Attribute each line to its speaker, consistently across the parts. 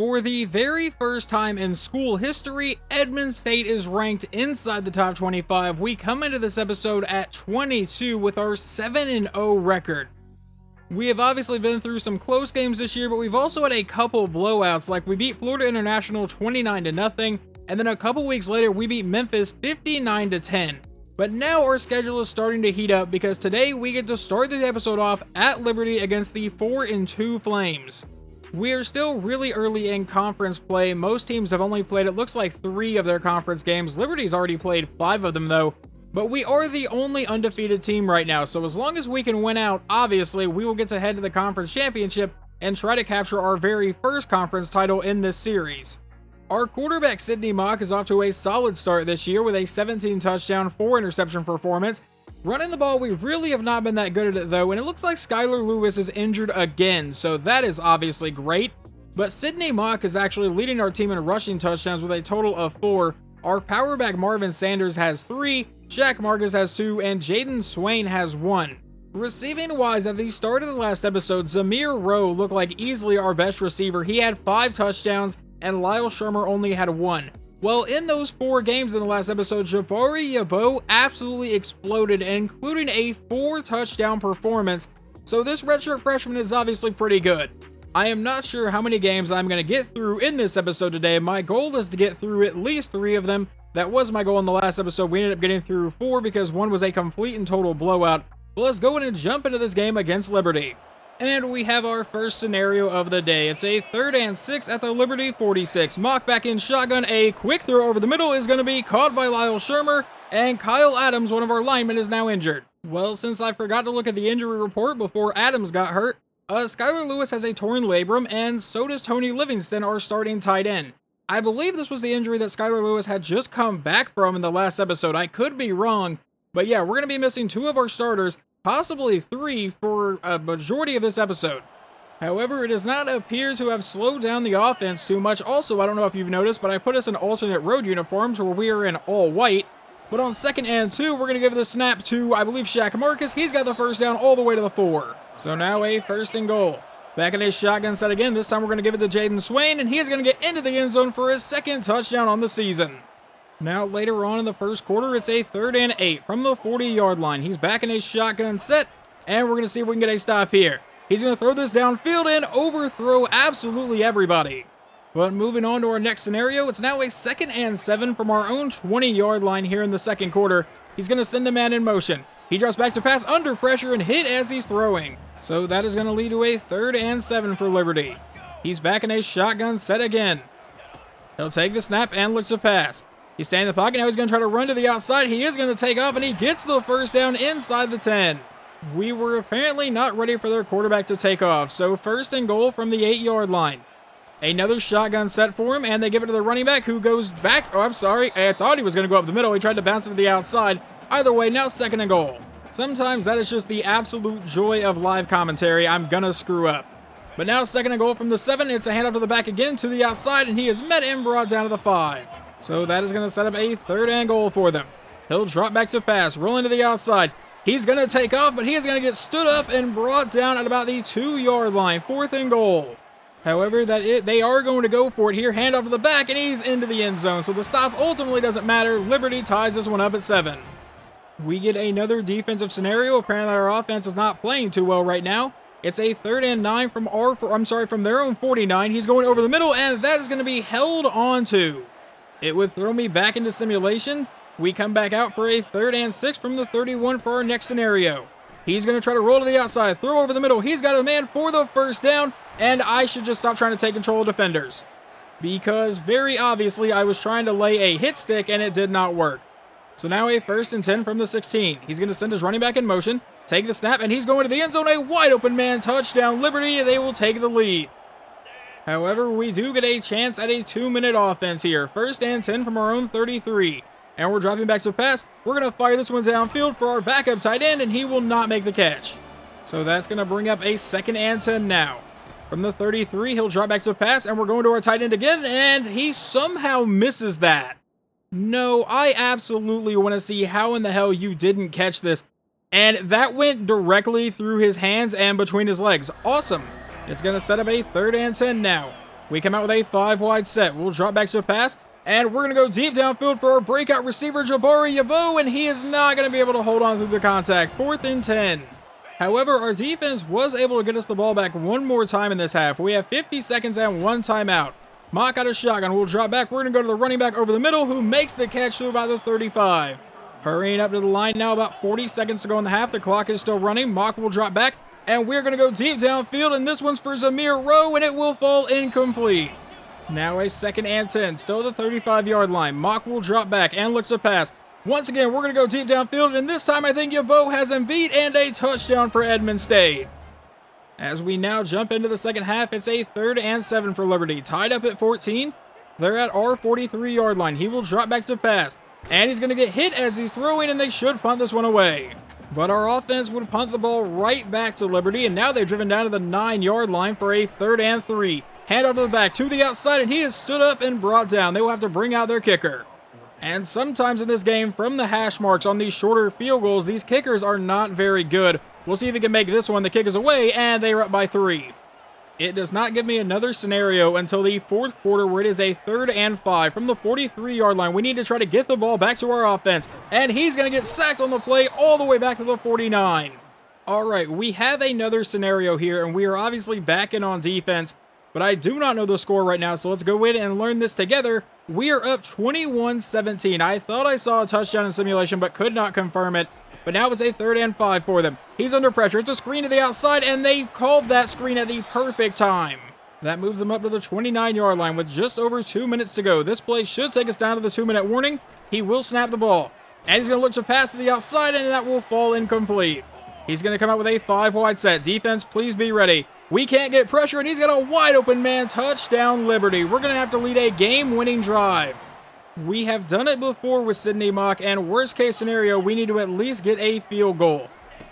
Speaker 1: For the very first time in school history, Edmond State is ranked inside the top 25. We come into this episode at 22 with our 7-0 record. We have obviously been through some close games this year, but we've also had a couple blowouts, like we beat Florida International 29-0, and then a couple weeks later we beat Memphis 59-10. But now our schedule is starting to heat up because today we get to start the episode off at Liberty against the 4-2 Flames. We are still really early in conference play. Most teams have only played, it looks like, 3 of their conference games. Liberty's already played 5 of them though, but we are the only undefeated team right now, so as long as we can win out, obviously, we will get to head to the conference championship and try to capture our very first conference title in this series. Our quarterback Sidney Mock is off to a solid start this year with a 17 touchdown, 4 interception performance. Running the ball, we really have not been that good at it though, and it looks like Skylar Lewis is injured again, so that is obviously great. But Sidney Mock is actually leading our team in rushing touchdowns with a total of 4. Our power back Marvin Sanders has 3, Shaq Marcus has 2, and Jaden Swain has 1. Receiving wise, at the start of the last episode, Zamir Rowe looked like easily our best receiver. He had 5 touchdowns, and Lyle Shermer only had 1. Well, in those 4 games in the last episode, Jabari Yabo absolutely exploded, including a 4 touchdown performance, so this redshirt freshman is obviously pretty good. I am not sure how many games I'm going to get through in this episode today. My goal is to get through at least 3 of them. That was my goal in the last episode. We ended up getting through 4 because one was a complete and total blowout. But let's go in and jump into this game against Liberty. And we have our first scenario of the day. It's a 3rd and 6 at the Liberty 46. Mock back in shotgun. A quick throw over the middle is going to be caught by Lyle Shermer. And Kyle Adams, one of our linemen, is now injured. Well, since I forgot to look at the injury report before Adams got hurt, Skylar Lewis has a torn labrum, and so does Tony Livingston, our starting tight end. I believe this was the injury that Skylar Lewis had just come back from in the last episode. I could be wrong, but yeah, we're going to be missing 2 of our starters, possibly 3 for a majority of this episode. However, it does not appear to have slowed down the offense too much. Also, I don't know if you've noticed, but I put us in alternate road uniforms where we are in all white. But on 2nd and 2, we're going to give the snap to, I believe, Shaq Marcus. He's got the first down all the way to the 4. So now a 1st and goal. Back in his shotgun set again. This time we're going to give it to Jaden Swain, and he is going to get into the end zone for his 2nd touchdown on the season. Now, later on in the first quarter, it's a 3rd and 8 from the 40-yard line. He's back in his shotgun set, and we're going to see if we can get a stop here. He's going to throw this downfield and overthrow absolutely everybody. But moving on to our next scenario, it's now a 2nd and 7 from our own 20-yard line here in the second quarter. He's going to send a man in motion. He drops back to pass under pressure and hit as he's throwing. So that is going to lead to a 3rd and 7 for Liberty. He's back in a shotgun set again. He'll take the snap and looks to pass. He's staying in the pocket. Now he's going to try to run to the outside. He is going to take off, and he gets the first down inside the 10. We were apparently not ready for their quarterback to take off. So 1st and goal from the 8-yard line. Another shotgun set for him, and they give it to the running back who goes back. Oh, I'm sorry. I thought he was going to go up the middle. He tried to bounce it to the outside. Either way, now 2nd and goal. Sometimes that is just the absolute joy of live commentary. I'm going to screw up. But now 2nd and goal from the 7. It's a handoff to the back again to the outside, and he is met and brought down to the 5. So that is going to set up a 3rd and goal for them. He'll drop back to pass, rolling to the outside. He's going to take off, but he is going to get stood up and brought down at about the 2-yard line. 4th and goal. However, they are going to go for it here. Handoff to the back, and he's into the end zone. So the stop ultimately doesn't matter. Liberty ties this one up at 7. We get another defensive scenario. Apparently our offense is not playing too well right now. It's a 3rd and 9 from from their own 49. He's going over the middle, and that is going to be held on to. It would throw me back into simulation. We come back out for a 3rd and 6 from the 31 for our next scenario. He's going to try to roll to the outside, throw over the middle. He's got a man for the first down, and I should just stop trying to take control of defenders. Because very obviously I was trying to lay a hit stick, and it did not work. So now a 1st and 10 from the 16. He's going to send his running back in motion, take the snap, and he's going to the end zone. A wide open man touchdown. Liberty, and they will take the lead. However, we do get a chance at a 2-minute offense here. 1st and 10 from our own 33. And we're dropping back to pass. We're going to fire this one downfield for our backup tight end, and he will not make the catch. So that's going to bring up a 2nd and 10 now. From the 33, he'll drop back to pass, and we're going to our tight end again, and he somehow misses that. No, I absolutely want to see how in the hell you didn't catch this. And that went directly through his hands and between his legs. Awesome. It's going to set up a 3rd and 10 now. We come out with a 5-wide set. We'll drop back to a pass, and we're going to go deep downfield for our breakout receiver, Jabari Yabo, and he is not going to be able to hold on through the contact. 4th and 10. However, our defense was able to get us the ball back one more time in this half. We have 50 seconds and 1 timeout. Mock out a shotgun. We'll drop back. We're going to go to the running back over the middle, who makes the catch to about the 35. Hurrying up to the line now, about 40 seconds to go in the half. The clock is still running. Mock will drop back, and we're going to go deep downfield, and this one's for Zamir Rowe, and it will fall incomplete. Now a 2nd and 10, still the 35-yard line. Mock will drop back and looks to pass. Once again, we're going to go deep downfield, and this time I think Yabo has him beat, and a touchdown for Edmond State. As we now jump into the second half, it's a 3rd and 7 for Liberty. Tied up at 14. They're at our 43-yard line. He will drop back to pass, and he's going to get hit as he's throwing, and they should punt this one away. But our offense would punt the ball right back to Liberty, and now they've driven down to the 9-yard line for a 3rd and 3. Hand off to the back to the outside, and he is stood up and brought down. They will have to bring out their kicker. And sometimes in this game, from the hash marks on these shorter field goals, these kickers are not very good. We'll see if he can make this one. The kick is away, and they are up by 3. It does not give me another scenario until the 4th quarter, where it is a 3rd and 5 from the 43-yard line. We need to try to get the ball back to our offense, and he's going to get sacked on the play all the way back to the 49. All right, we have another scenario here, and we are obviously back in on defense, but I do not know the score right now, so let's go in and learn this together. We are up 21-17. I thought I saw a touchdown in simulation, but could not confirm it. But now it's a 3rd and 5 for them. He's under pressure. It's a screen to the outside, and they called that screen at the perfect time. That moves them up to the 29-yard line with just over 2 minutes to go. This play should take us down to the 2-minute warning. He will snap the ball, and he's going to look to pass to the outside, and that will fall incomplete. He's going to come out with a 5-wide set. Defense, please be ready. We can't get pressure, and he's got a wide-open man. Touchdown, Liberty. We're going to have to lead a game-winning drive. We have done it before with Sidney Mock, and worst-case scenario, we need to at least get a field goal.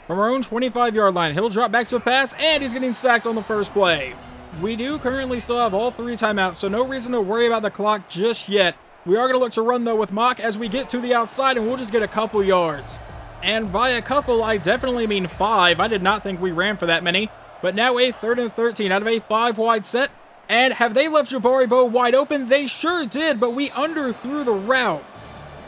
Speaker 1: From our own 25-yard line, he'll drop back to a pass, and he's getting sacked on the first play. We do currently still have all 3 timeouts, so no reason to worry about the clock just yet. We are going to look to run, though, with Mock as we get to the outside, and we'll just get a couple yards. And by a couple, I definitely mean 5. I did not think we ran for that many. But now a 3rd and 13 out of a 5-wide set. And have they left Jabari Bo wide open? They sure did, but we underthrew the route.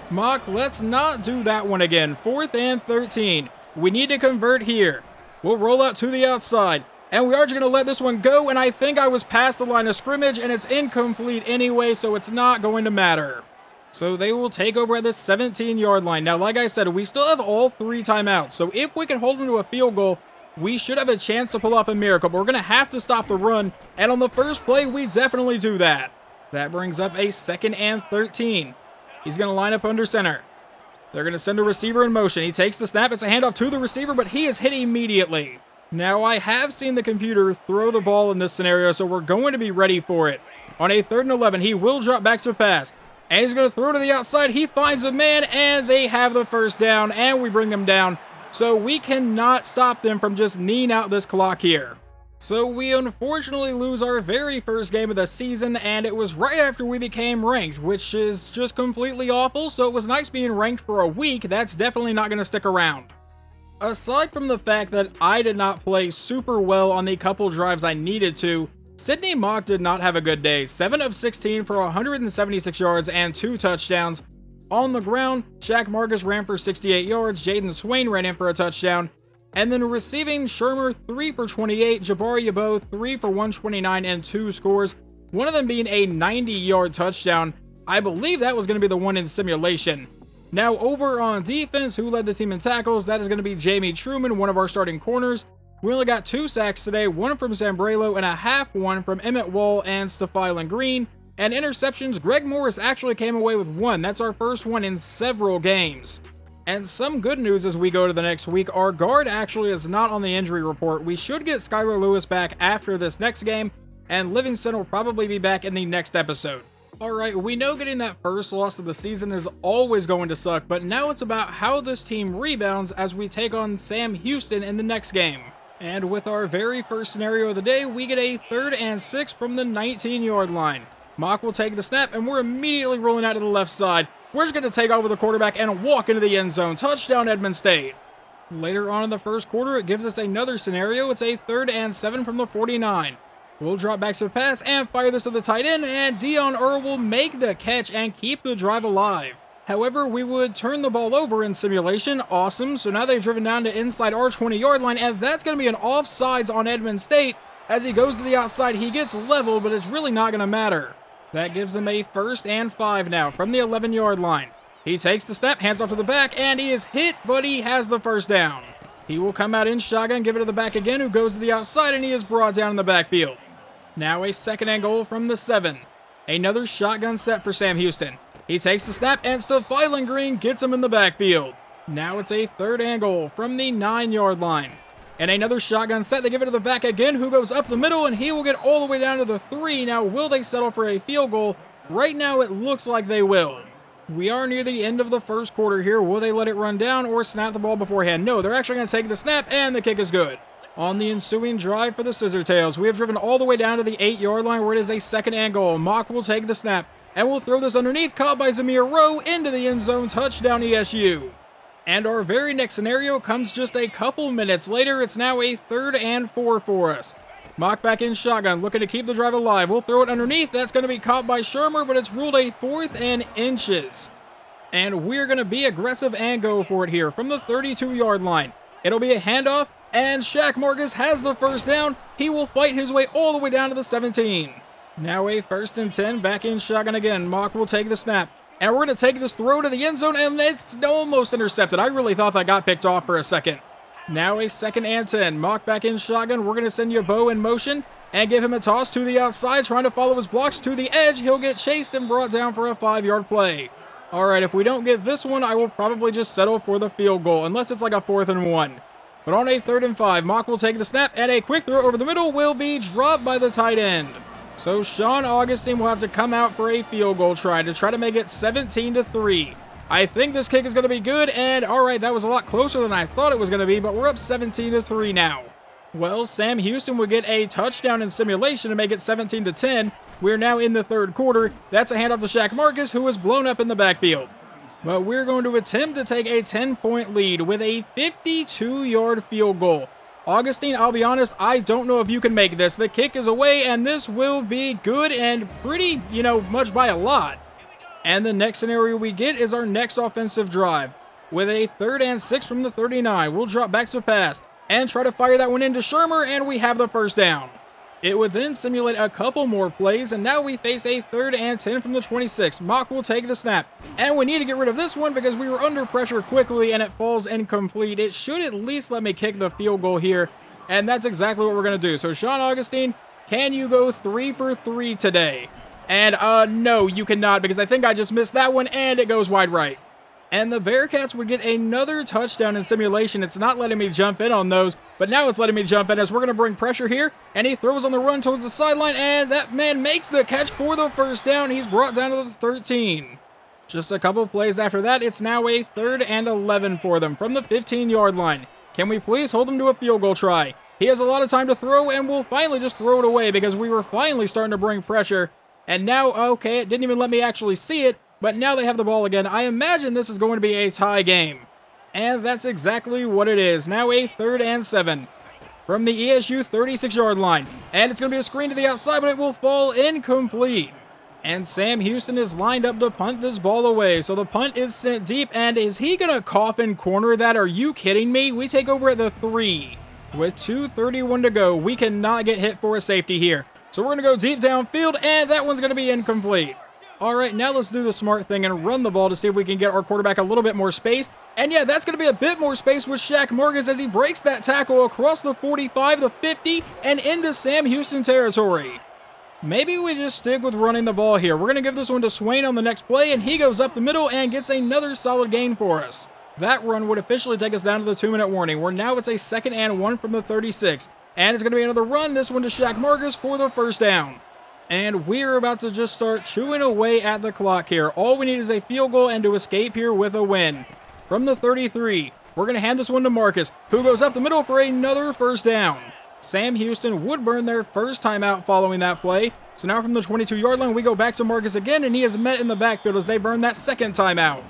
Speaker 1: Mock, let's not do that one again. 4th and 13. We need to convert here. We'll roll out to the outside. And we are just going to let this one go, and I think I was past the line of scrimmage, and it's incomplete anyway, so it's not going to matter. So they will take over at the 17-yard line. Now, like I said, we still have all 3 timeouts, so if we can hold them to a field goal, we should have a chance to pull off a miracle, but we're going to have to stop the run, and on the first play, we definitely do that. That brings up a 2nd and 13. He's going to line up under center. They're going to send a receiver in motion. He takes the snap. It's a handoff to the receiver, but he is hit immediately. Now, I have seen the computer throw the ball in this scenario, so we're going to be ready for it. On a 3rd and 11, he will drop back to pass, and he's going to throw to the outside. He finds a man, and they have the first down, and we bring them down. So we cannot stop them from just kneeing out this clock here. So we unfortunately lose our very first game of the season, and it was right after we became ranked, which is just completely awful. So it was nice being ranked for a week. That's definitely not going to stick around. Aside from the fact that I did not play super well on the couple drives I needed to, Sidney Mock did not have a good day. 7 of 16 for 176 yards and 2 touchdowns. On the ground, Shaq Marcus ran for 68 yards, Jaden Swain ran in for a touchdown, and then receiving, Shermer 3 for 28, Jabari Yabo 3 for 129 and 2 scores, one of them being a 90-yard touchdown. I believe that was going to be the one in simulation. Now over on defense, who led the team in tackles? That is going to be Jamie Truman, one of our starting corners. We only got 2 sacks today, one from Zambrelo and a half one from Emmett Wall and Stephylan Green. And interceptions, Greg Morris actually came away with 1. That's our first one in several games. And some good news as we go to the next week, our guard actually is not on the injury report. We should get Skylar Lewis back after this next game, and Livingston will probably be back in the next episode. Alright, we know getting that first loss of the season is always going to suck, but now it's about how this team rebounds as we take on Sam Houston in the next game. And with our very first scenario of the day, we get a 3rd and 6 from the 19-yard line. Mock will take the snap, and we're immediately rolling out to the left side. We're just going to take over the quarterback and walk into the end zone. Touchdown, Edmond State. Later on in the first quarter, it gives us another scenario. It's a 3rd and 7 from the 49. We'll drop back to the pass and fire this to the tight end, and Dion Earl will make the catch and keep the drive alive. However, we would turn the ball over in simulation. Awesome. So now they've driven down to inside our 20-yard line, and that's going to be an offsides on Edmond State. As he goes to the outside, he gets leveled, but it's really not going to matter. That gives them a 1st and 5 now from the 11-yard line. He takes the snap, hands off to the back, and he is hit, but he has the first down. He will come out in shotgun, give it to the back again, who goes to the outside, and he is brought down in the backfield. Now a 2nd and goal from the 7. Another shotgun set for Sam Houston. He takes the snap, and Stephylan Green gets him in the backfield. Now it's a 3rd and goal from the 9-yard line. And another shotgun set. They give it to the back again, who goes up the middle, and he will get all the way down to the 3. Now, will they settle for a field goal? Right now, it looks like they will. We are near the end of the 1st quarter here. Will they let it run down or snap the ball beforehand? No, they're actually going to take the snap, and the kick is good. On the ensuing drive for the Scissor-Tails, we have driven all the way down to the 8-yard line where it is a 2nd and goal. Mock will take the snap, and we'll throw this underneath, caught by Zamir Rowe into the end zone, touchdown ESU. And our very next scenario comes just a couple minutes later. It's now a 3rd and 4 for us. Mock back in shotgun, looking to keep the drive alive. We'll throw it underneath. That's going to be caught by Shermer, but it's ruled a 4th and inches. And we're going to be aggressive and go for it here from the 32-yard line. It'll be a handoff, and Shaq Marcus has the first down. He will fight his way all the way down to the 17. Now a 1st and 10, back in shotgun again. Mock will take the snap. And we're going to take this throw to the end zone, and it's almost intercepted. I really thought that got picked off for a second. Now a 2nd and 10. Mock back in shotgun. We're going to send Yabo in motion and give him a toss to the outside, trying to follow his blocks to the edge. He'll get chased and brought down for a 5-yard play. All right, if we don't get this one, I will probably just settle for the field goal, unless it's like a 4th and 1. But on a 3rd and 5, Mock will take the snap, and a quick throw over the middle will be dropped by the tight end. So Sean Augustine will have to come out for a field goal try to make it 17-3. I think this kick is going to be good, and all right, that was a lot closer than I thought it was going to be, but we're up 17-3 now. Well, Sam Houston would get a touchdown in simulation to make it 17-10. We're now in the 3rd quarter. That's a handoff to Shaq Marcus, who was blown up in the backfield. But we're going to attempt to take a 10-point lead with a 52-yard field goal. Augustine, I'll be honest, I don't know if you can make this. The kick is away, and this will be good and pretty, much by a lot. And the next scenario we get is our next offensive drive. With a 3rd and 6 from the 39, we'll drop back to pass and try to fire that one into Shermer, and we have the first down. It would then simulate a couple more plays, and now we face a 3rd and 10 from the 26. Mock will take the snap, and we need to get rid of this one because we were under pressure quickly, and it falls incomplete. It should at least let me kick the field goal here, and that's exactly what we're going to do. So, Sean Augustine, can you go 3 for 3 today? And, no, you cannot, because I think I just missed that one, and it goes wide right. And the Bearcats would get another touchdown in simulation. It's not letting me jump in on those, but now it's letting me jump in as we're going to bring pressure here. And he throws on the run towards the sideline, and that man makes the catch for the first down. He's brought down to the 13. Just a couple plays after that, it's now a 3rd and 11 for them from the 15-yard line. Can we please hold them to a field goal try? He has a lot of time to throw, and we'll finally just throw it away because we were finally starting to bring pressure. And now, okay, it didn't even let me actually see it. But now they have the ball again. I imagine this is going to be a tie game. And that's exactly what it is. Now a 3rd and 7 from the ESU 36-yard line. And it's going to be a screen to the outside, but it will fall incomplete. And Sam Houston is lined up to punt this ball away. So the punt is sent deep. And is he going to coffin corner that? Are you kidding me? We take over at the 3. With 2:31 to go, we cannot get hit for a safety here. So we're going to go deep downfield, and that one's going to be incomplete. All right, now let's do the smart thing and run the ball to see if we can get our quarterback a little bit more space. And yeah, that's going to be a bit more space with Shaq Marcus as he breaks that tackle across the 45, the 50, and into Sam Houston territory. Maybe we just stick with running the ball here. We're going to give this one to Swain on the next play, and he goes up the middle and gets another solid gain for us. That run would officially take us down to the 2-minute warning, where now it's a 2nd and 1 from the 36. And it's going to be another run, this one to Shaq Marcus for the first down. And we're about to just start chewing away at the clock here. All we need is a field goal and to escape here with a win. From the 33, we're going to hand this one to Marcus, who goes up the middle for another first down. Sam Houston would burn their first timeout following that play. So now from the 22-yard line, we go back to Marcus again, and he is met in the backfield as they burn that second timeout.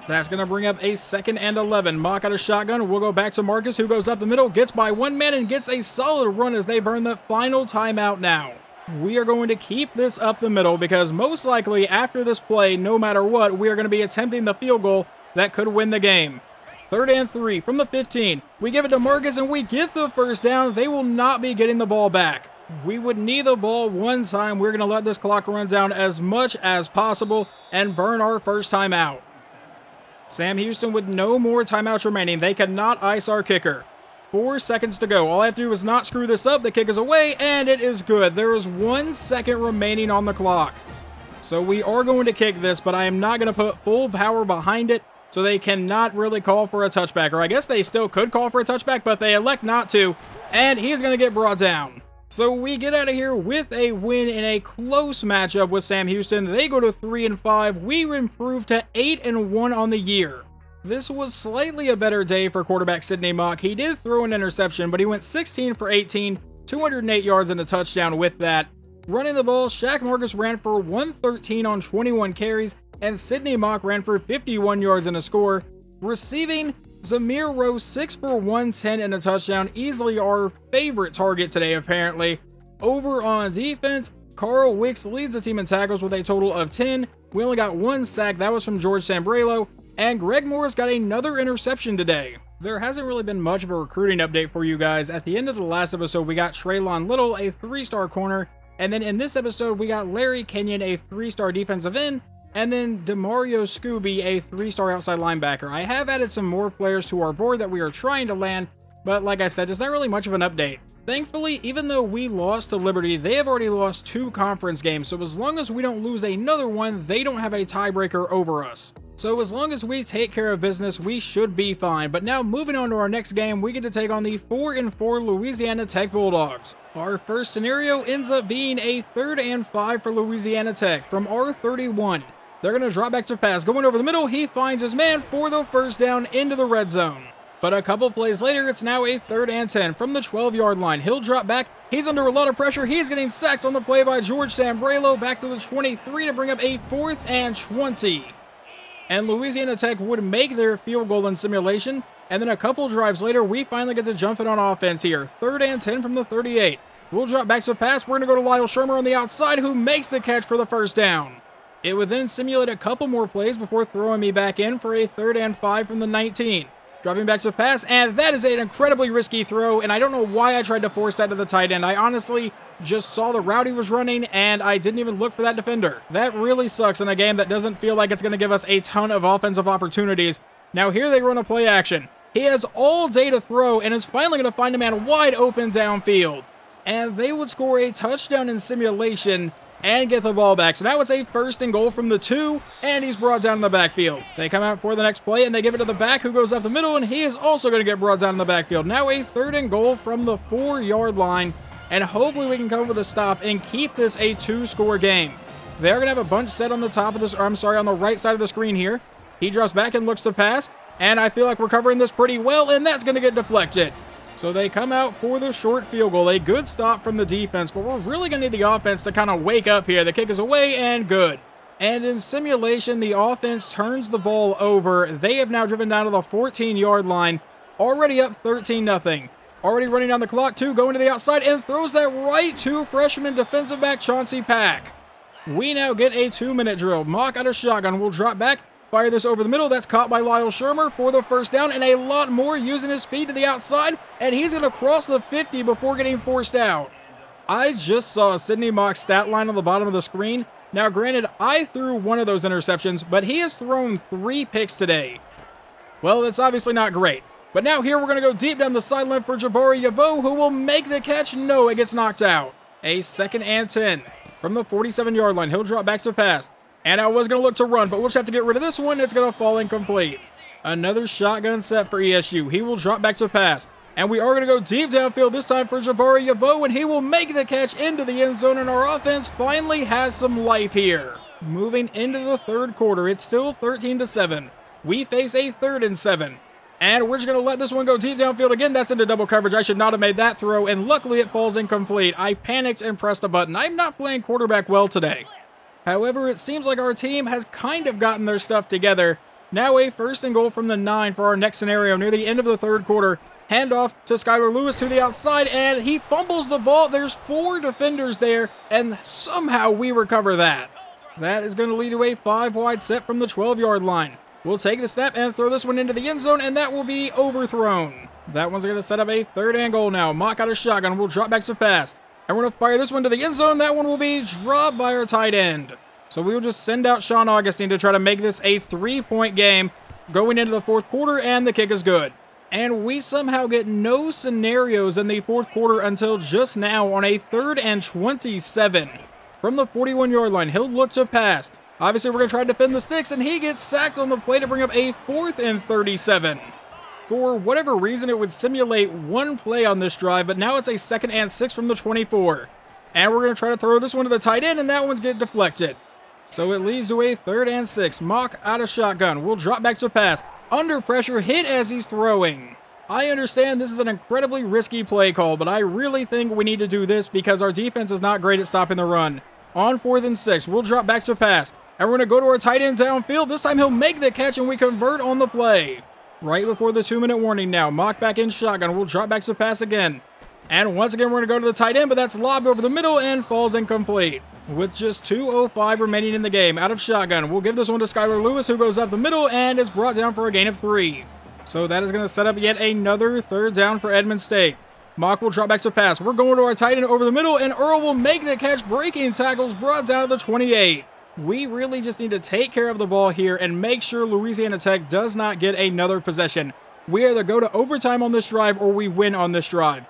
Speaker 1: That's going to bring up a 2nd and 11. Mock out of shotgun. We'll go back to Marcus, who goes up the middle, gets by one man, and gets a solid run as they burn the final timeout now. We are going to keep this up the middle because most likely after this play, no matter what, we are going to be attempting the field goal that could win the game. 3rd and 3 from the 15. We give it to Marcus and we get the first down. They will not be getting the ball back. We would need the ball one time. We're going to let this clock run down as much as possible and burn our first timeout. Sam Houston with no more timeouts remaining. They cannot ice our kicker. 4 seconds to go. All I have to do is not screw this up. The kick is away, and it is good. There is 1 second remaining on the clock. So we are going to kick this, but I am not going to put full power behind it, so they cannot really call for a touchback. Or I guess they still could call for a touchback, but they elect not to, and he's going to get brought down. So we get out of here with a win in a close matchup with Sam Houston. They go to 3-5. We improve to 8-1 on the year. This was slightly a better day for quarterback Sidney Mock. He did throw an interception, but he went 16 for 18, 208 yards and a touchdown with that. Running the ball, Shaq Marcus ran for 113 on 21 carries, and Sidney Mock ran for 51 yards and a score. Receiving, Zamir Rose 6 for 110 and a touchdown, easily our favorite target today apparently. Over on defense, Carl Wicks leads the team in tackles with a total of 10. We only got 1 sack, that was from George Sambrelo. And Greg Morris got another interception today. There hasn't really been much of a recruiting update for you guys. At the end of the last episode, we got Traylon Little, a 3-star corner. And then in this episode, we got Larry Kenyon, a 3-star defensive end. And then Demario Scooby, a 3-star outside linebacker. I have added some more players to our board that we are trying to land. But like I said, there's not really much of an update. Thankfully, even though we lost to Liberty, they have already lost 2 conference games. So as long as we don't lose another one, they don't have a tiebreaker over us. So as long as we take care of business, we should be fine. But now moving on to our next game, we get to take on the 4-4 Louisiana Tech Bulldogs. Our first scenario ends up being a 3rd and 5 for Louisiana Tech from our 31. They're going to drop back to pass. Going over the middle, he finds his man for the first down into the red zone. But a couple plays later, it's now a 3rd and 10 from the 12-yard line. He'll drop back. He's under a lot of pressure. He's getting sacked on the play by George Sambrelo. Back to the 23 to bring up a 4th and 20. And Louisiana Tech would make their field goal in simulation. And then a couple drives later, we finally get to jump it on offense here. 3rd and 10 from the 38. We'll drop back to pass. We're going to go to Lyle Shermer on the outside, who makes the catch for the first down. It would then simulate a couple more plays before throwing me back in for a 3rd and 5 from the 19. Dropping back to pass, and that is an incredibly risky throw, and I don't know why I tried to force that to the tight end. I honestly just saw the route he was running, and I didn't even look for that defender. That really sucks in a game that doesn't feel like it's going to give us a ton of offensive opportunities. Now here they run a play action. He has all day to throw, and is finally going to find a man wide open downfield. And they would score a touchdown in simulation and get the ball back. So now it's a 1st and goal from the 2, and he's brought down in the backfield. They come out for the next play, and they give it to the back, who goes up the middle, and he is also going to get brought down in the backfield. Now a 3rd and goal from the 4-yard line, and hopefully we can come up with a stop and keep this a 2-score game. They're going to have a bunch set on the top of this, or I'm sorry, on the right side of the screen here. He drops back and looks to pass, and I feel like we're covering this pretty well, and that's going to get deflected. So they come out for the short field goal. A good stop from the defense, but we're really going to need the offense to kind of wake up here. The kick is away and good. And in simulation, the offense turns the ball over. They have now driven down to the 14-yard line, already up 13-0. Already running down the clock, too, going to the outside, and throws that right to freshman defensive back Chauncey Pack. We now get a 2-minute drill. Mock out of shotgun will drop back. Fire this over the middle. That's caught by Lyle Shermer for the first down, and a lot more using his speed to the outside, and he's going to cross the 50 before getting forced out. I just saw Sidney Mock's stat line on the bottom of the screen. Now, granted, I threw one of those interceptions, but he has thrown 3 picks today. Well, that's obviously not great. But now here we're going to go deep down the sideline for Jabari Yabo, who will make the catch. No, it gets knocked out. A 2nd and 10 from the 47-yard line. He'll drop back to pass. And I was going to look to run, but we'll just have to get rid of this one. It's going to fall incomplete. Another shotgun set for ESU. He will drop back to pass. And we are going to go deep downfield this time for Jabari Yabo, and he will make the catch into the end zone, and our offense finally has some life here. Moving into the 3rd quarter, it's still 13-7. We face a 3rd and 7. And we're just going to let this one go deep downfield again. That's into double coverage. I should not have made that throw, and luckily it falls incomplete. I panicked and pressed a button. I'm not playing quarterback well today. However, it seems like our team has kind of gotten their stuff together, Now a first and goal from the 9 for our next scenario near the end of the third quarter. Handoff to Skylar Lewis to the outside, and he fumbles the ball. There's 4 defenders there, and somehow we recover that. That is going to lead to a 5-wide set from the 12-yard line. We'll take the snap and throw this one into the end zone, and that will be overthrown. That one's going to set up a 3rd and goal now. Mock out of shotgun. We'll drop back to pass. And we're going to fire this one to the end zone. That one will be dropped by our tight end. So we will just send out Sean Augustine to try to make this a 3-point game going into the 4th quarter, and the kick is good. And we somehow get no scenarios in the 4th quarter until just now on a 3rd and 27. From the 41-yard line, he'll look to pass. Obviously, we're going to try to defend the sticks, and he gets sacked on the play to bring up a 4th and 37. For whatever reason, it would simulate 1 play on this drive, but now it's a 2nd and 6 from the 24. And we're going to try to throw this one to the tight end, and that one's getting deflected. So it leads to a 3rd and 6. Mock out of shotgun. We'll drop back to pass. Under pressure, hit as he's throwing. I understand this is an incredibly risky play call, but I really think we need to do this because our defense is not great at stopping the run. On 4th and 6, we'll drop back to pass. And we're going to go to our tight end downfield. This time he'll make the catch, and we convert on the play. Right before the 2-minute warning now. Mock back in shotgun. We'll drop back to pass again. And once again, we're going to go to the tight end, but that's lobbed over the middle and falls incomplete. With just 2:05 remaining in the game, out of shotgun, we'll give this one to Skylar Lewis, who goes up the middle and is brought down for a gain of 3. So that is going to set up yet another 3rd down for Edmond State. Mock will drop back to pass. We're going to our tight end over the middle, and Earl will make the catch. Breaking tackles brought down to the 28. We really just need to take care of the ball here and make sure Louisiana Tech does not get another possession. We either go to overtime on this drive or we win on this drive.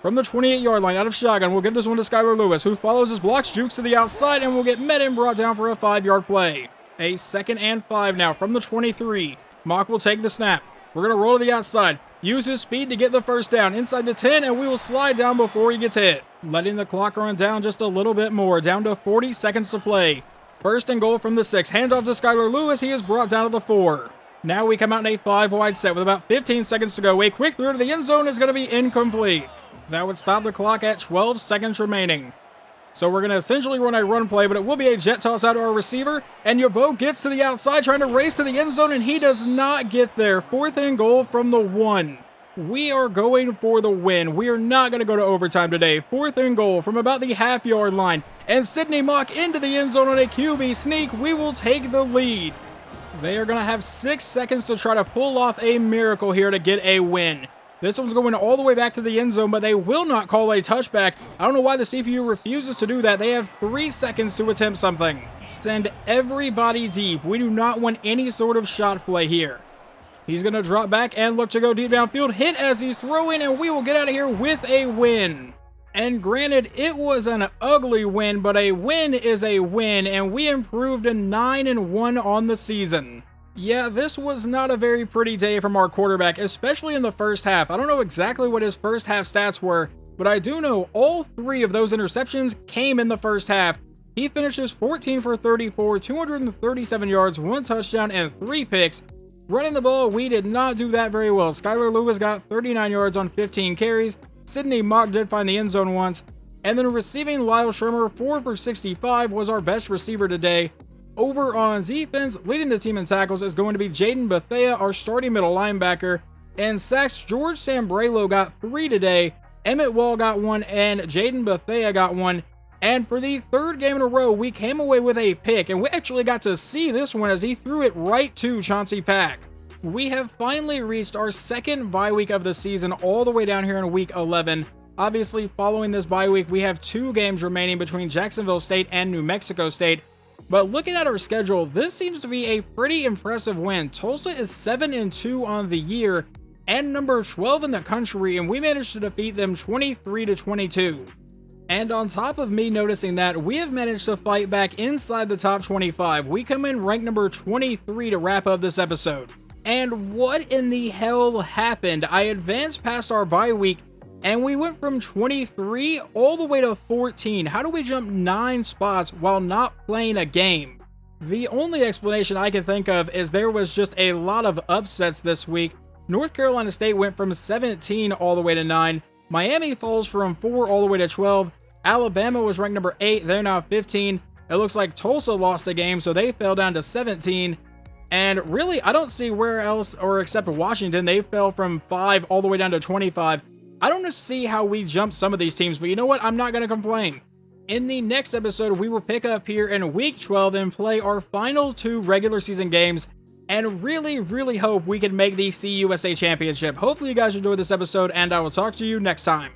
Speaker 1: From the 28-yard line, out of shotgun, we'll give this one to Skylar Lewis, who follows his blocks, jukes to the outside, and will get met and brought down for a 5-yard play. A 2nd and 5 now from the 23. Mock will take the snap. We're going to roll to the outside, use his speed to get the 1st down inside the 10, and we will slide down before he gets hit. Letting the clock run down just a little bit more, down to 40 seconds to play. 1st and goal from the 6. Handoff to Skylar Lewis. He is brought down to the 4. Now we come out in a 5-wide set with about 15 seconds to go. A quick throw to the end zone is going to be incomplete. That would stop the clock at 12 seconds remaining. So we're going to essentially run a run play, but it will be a jet toss out to our receiver. And Yabo gets to the outside, trying to race to the end zone, and he does not get there. 4th and goal from the 1. We are going for the win. We are not going to go to overtime today. 4th and goal from about the half-yard line. And Sydney Mock into the end zone on a QB sneak. We will take the lead. They are going to have 6 seconds to try to pull off a miracle here to get a win. This one's going all the way back to the end zone, but they will not call a touchback. I don't know why the CPU refuses to do that. They have 3 seconds to attempt something. Send everybody deep. We do not want any sort of shot play here. He's going to drop back and look to go deep downfield. Hit as he's throwing, and we will get out of here with a win. And granted, it was an ugly win, but a win is a win, and we improved to 9-1 on the season. Yeah, this was not a very pretty day from our quarterback, especially in the first half. I don't know exactly what his first half stats were, but I do know all 3 of those interceptions came in the first half. He finishes 14 for 34, 237 yards, 1 touchdown, and 3 picks. Running the ball, we did not do that very well. Skylar Lewis got 39 yards on 15 carries. Sydney Mock did find the end zone once. And then receiving, Lyle Shermer, 4 for 65, was our best receiver today. Over on defense, leading the team in tackles is going to be Jaden Bethea, our starting middle linebacker. And sacks, George Sambrelo got 3 today. Emmett Wall got 1, and Jaden Bethea got 1. And for the 3rd game in a row, we came away with a pick, and we actually got to see this one as he threw it right to Chauncey Pack. We have finally reached our 2nd bye week of the season, all the way down here in week 11. Obviously, following this bye week, we have 2 games remaining between Jacksonville State and New Mexico State. But looking at our schedule, this seems to be a pretty impressive win. Tulsa is 7-2 on the year and number 12 in the country, and we managed to defeat them 23-22. And on top of me noticing that, we have managed to fight back inside the top 25. We come in ranked number 23 to wrap up this episode. And what in the hell happened? I advanced past our bye week, and we went from 23 all the way to 14. How do we jump 9 spots while not playing a game? The only explanation I can think of is there was just a lot of upsets this week. North Carolina State went from 17 all the way to 9. Miami falls from 4 all the way to 12. Alabama was ranked number 8. They're now 15. It looks like Tulsa lost a game, so they fell down to 17. And really, I don't see where else, or except Washington, they fell from 5 all the way down to 25. I don't see how we jumped some of these teams, but you know what? I'm not going to complain. In the next episode, we will pick up here in Week 12 and play our final 2 regular season games, and really hope we can make the CUSA Championship. Hopefully you guys enjoyed this episode, and I will talk to you next time.